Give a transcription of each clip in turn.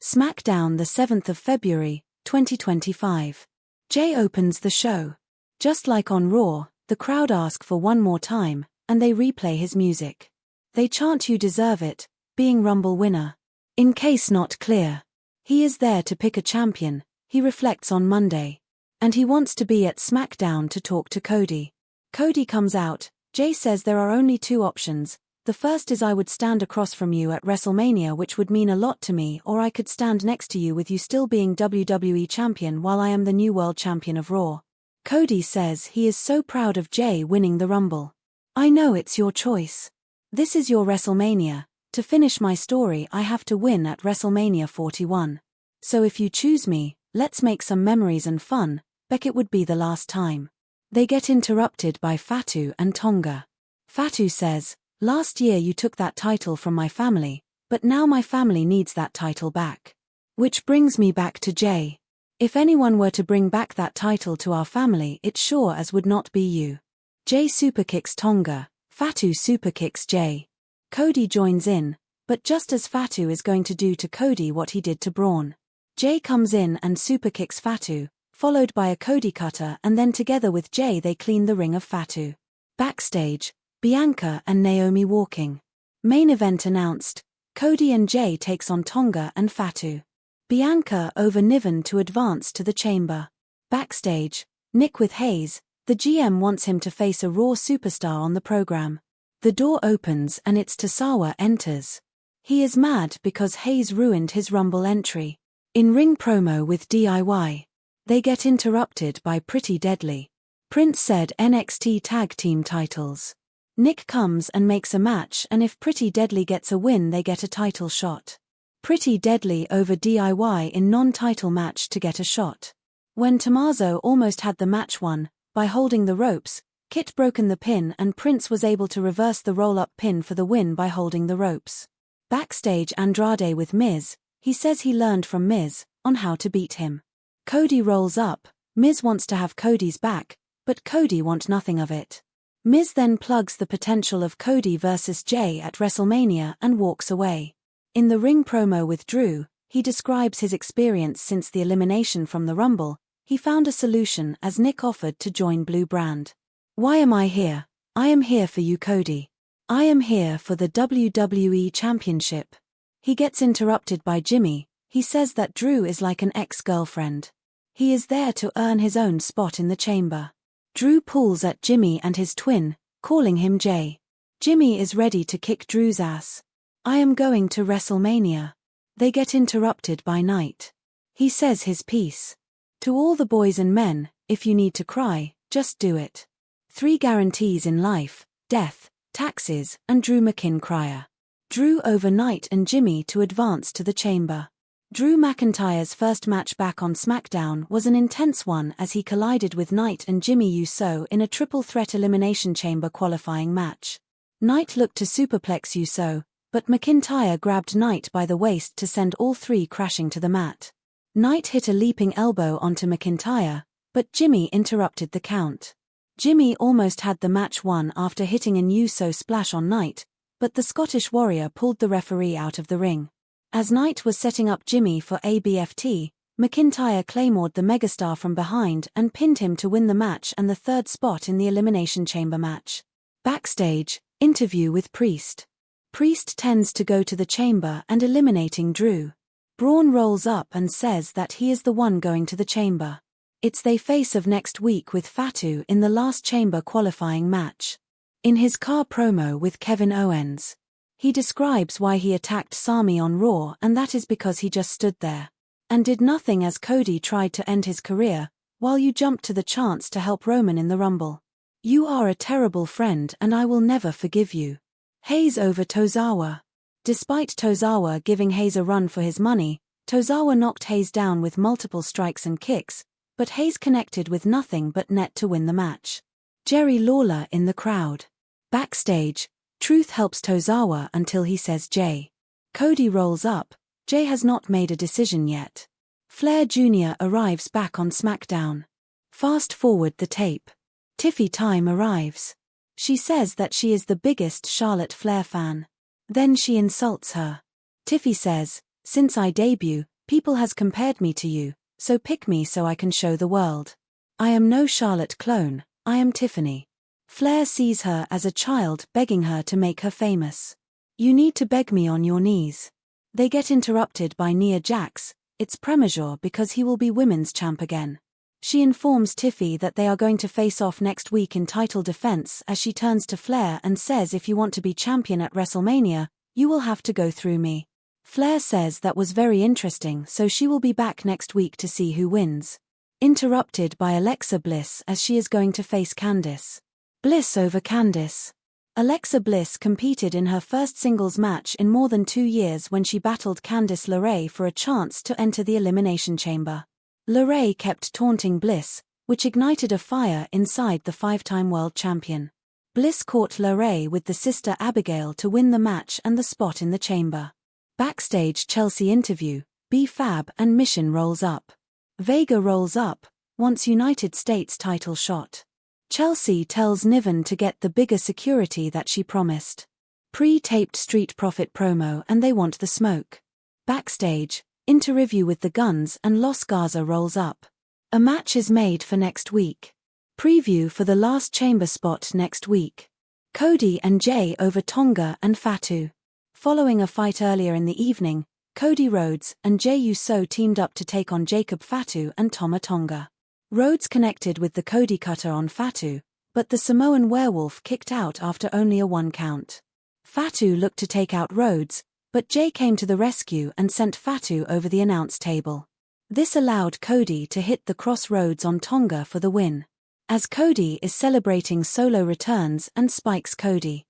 Smackdown the 7th of February, 2025. Jay opens the show. Just like on Raw, the crowd ask for one more time, and they replay his music. They chant "You deserve it," being Rumble winner. In case not clear, he is there to pick a champion, he reflects on Monday. And he wants to be at Smackdown to talk to Cody. Cody comes out. Jay says there are only two options. The first is I would stand across from you at WrestleMania, which would mean a lot to me, or I could stand next to you with you still being WWE champion while I am the new world champion of Raw. Cody says he is so proud of Jay winning the Rumble. I know it's your choice. This is your WrestleMania. To finish my story I have to win at WrestleMania 41. So if you choose me, let's make some memories and fun. Beck, it would be the last time. They get interrupted by Fatu and Tonga. Fatu says, "Last year you took that title from my family, but now my family needs that title back. Which brings me back to Jay. If anyone were to bring back that title to our family, it sure as would not be you." Jay superkicks Tonga. Fatu superkicks Jay. Cody joins in, but just as Fatu is going to do to Cody what he did to Braun, Jay comes in and superkicks Fatu, followed by a Cody cutter, and then together with Jay they clean the ring of Fatu. Backstage, Bianca and Naomi walking. Main event announced. Cody and Jay takes on Tonga and Fatu. Bianca over Niven to advance to the chamber. Backstage, Nick with Hayes. The GM wants him to face a Raw superstar on the program. The door opens and it's Tozawa enters. He is mad because Hayes ruined his Rumble entry. In-ring promo with DIY. They get interrupted by Pretty Deadly. Prince said NXT tag team titles. Nick comes and makes a match, and if Pretty Deadly gets a win they get a title shot. Pretty Deadly over DIY in non-title match to get a shot. When Tommaso almost had the match won, by holding the ropes, Kit broken the pin and Prince was able to reverse the roll-up pin for the win by holding the ropes. Backstage, Andrade with Miz. He says he learned from Miz on how to beat him. Cody rolls up. Miz wants to have Cody's back, but Cody wants nothing of it. Miz then plugs the potential of Cody versus Jay at WrestleMania and walks away. In the ring promo with Drew, he describes his experience since the elimination from the Rumble. He found a solution as Nick offered to join Blue Brand. "Why am I here? I am here for you, Cody. I am here for the WWE Championship." He gets interrupted by Jimmy. He says that Drew is like an ex-girlfriend. He is there to earn his own spot in the chamber. Drew pulls at Jimmy and his twin, calling him Jay. Jimmy is ready to kick Drew's ass. "I am going to WrestleMania." They get interrupted by Knight. He says his piece. "To all the boys and men, if you need to cry, just do it. 3 guarantees in life, death, taxes, and Drew McIntyre." Drew over Knight and Jimmy to advance to the chamber. Drew McIntyre's first match back on Smackdown was an intense one as he collided with Knight and Jimmy Uso in a triple threat elimination chamber qualifying match. Knight looked to superplex Uso, but McIntyre grabbed Knight by the waist to send all three crashing to the mat. Knight hit a leaping elbow onto McIntyre, but Jimmy interrupted the count. Jimmy almost had the match won after hitting an Uso splash on Knight, but the Scottish Warrior pulled the referee out of the ring. As Knight was setting up Jimmy for a BFT, McIntyre claymored the megastar from behind and pinned him to win the match and the third spot in the Elimination Chamber match. Backstage, interview with Priest. Priest tends to go to the chamber and eliminating Drew. Braun rolls up and says that he is the one going to the chamber. It's they face of next week with Fatu in the last chamber qualifying match. In his car promo with Kevin Owens, he describes why he attacked Sami on Raw, and that is because he just stood there and did nothing as Cody tried to end his career, while you jumped to the chance to help Roman in the Rumble. "You are a terrible friend and I will never forgive you." Hayes over Tozawa. Despite Tozawa giving Hayes a run for his money, Tozawa knocked Hayes down with multiple strikes and kicks, but Hayes connected with nothing but net to win the match. Jerry Lawler in the crowd. Backstage, Truth helps Tozawa until he says Jay. Cody rolls up. Jay has not made a decision yet. Flair Jr. arrives back on Smackdown. Fast forward the tape. Tiffy time arrives. She says that she is the biggest Charlotte Flair fan. Then she insults her. Tiffy says, Since I debut, people has compared me to you, so pick me so I can show the world. I am no Charlotte clone, I am Tiffany. Flair sees her as a child, begging her to make her famous. You need to beg me on your knees. They get interrupted by Nia Jax. It's premature because he will be women's champ again. She informs Tiffy that they are going to face off next week in title defense as she turns to Flair and says, if you want to be champion at WrestleMania, you will have to go through me. Flair says that was very interesting, so she will be back next week to see who wins. Interrupted by Alexa Bliss as she is going to face Candice. Bliss over Candice. Alexa Bliss competed in her first singles match in more than 2 years when she battled Candice LeRae for a chance to enter the Elimination Chamber. LeRae kept taunting Bliss, which ignited a fire inside the 5-time world champion. Bliss caught LeRae with the sister Abigail to win the match and the spot in the chamber. Backstage Chelsea interview, B-Fab and Mission rolls up. Vega rolls up, wants United States title shot. Chelsea tells Niven to get the bigger security that she promised. Pre-taped Street Profit promo and they want the smoke. Backstage, interview with the Guns and Los Garza rolls up. A match is made for next week. Preview for the last chamber spot next week. Cody and Jay over Tonga and Fatu. Following a fight earlier in the evening, Cody Rhodes and Jey Uso teamed up to take on Jacob Fatu and Tama Tonga. Rhodes connected with the Cody cutter on Fatu, but the Samoan werewolf kicked out after only a 1 count. Fatu looked to take out Rhodes, but Jay came to the rescue and sent Fatu over the announce table. This allowed Cody to hit the crossroads on Tonga for the win. As Cody is celebrating, Solo returns and spikes Cody.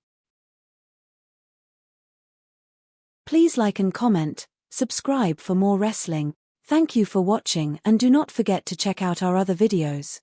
Please like and comment, subscribe for more wrestling. Thank you for watching and do not forget to check out our other videos.